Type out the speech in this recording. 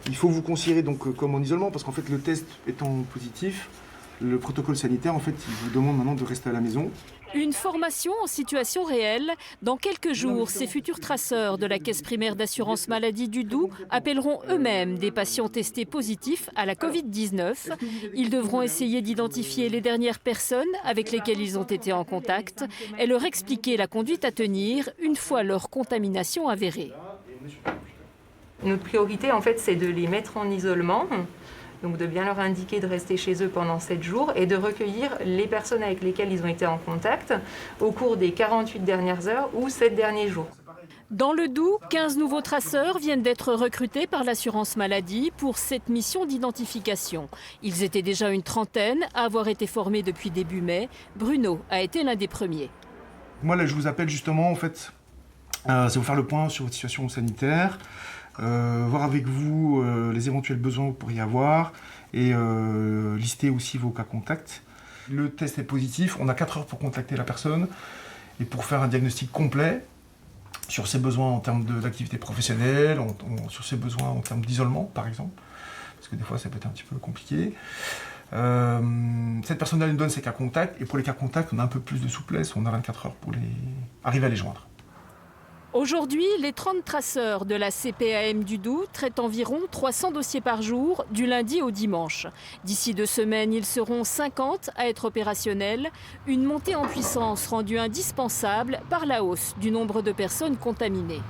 Il faut vous considérer donc comme en isolement parce qu'en fait le test étant positif, le protocole sanitaire en fait il vous demande maintenant de rester à la maison. Une formation en situation réelle. Dans quelques jours, ces futurs traceurs de la Caisse primaire d'assurance maladie du Doubs appelleront eux-mêmes des patients testés positifs à la Covid-19. Ils devront essayer d'identifier les dernières personnes avec lesquelles ils ont été en contact et leur expliquer la conduite à tenir une fois leur contamination avérée. Notre priorité, en fait, c'est de les mettre en isolement. Donc de bien leur indiquer de rester chez eux pendant 7 jours et de recueillir les personnes avec lesquelles ils ont été en contact au cours des 48 dernières heures ou 7 derniers jours. Dans le Doubs, 15 nouveaux traceurs viennent d'être recrutés par l'assurance maladie pour cette mission d'identification. Ils étaient déjà une trentaine à avoir été formés depuis début mai. Bruno a été l'un des premiers. Moi là je vous appelle justement en fait, c'est vous faire le point sur votre situation sanitaire. Voir avec vous les éventuels besoins que vous pourriez avoir et lister aussi vos cas contacts. Le test est positif, on a 4 heures pour contacter la personne et pour faire un diagnostic complet sur ses besoins en termes d'activité professionnelle, sur ses besoins en termes d'isolement par exemple, parce que des fois ça peut être un petit peu compliqué. Cette personne-là nous donne ses cas contacts et pour les cas contacts on a un peu plus de souplesse, on a 24 heures pour arriver à les joindre. Aujourd'hui, les 30 traceurs de la CPAM du Doubs traitent environ 300 dossiers par jour, du lundi au dimanche. D'ici 2 semaines, ils seront 50 à être opérationnels. Une montée en puissance rendue indispensable par la hausse du nombre de personnes contaminées.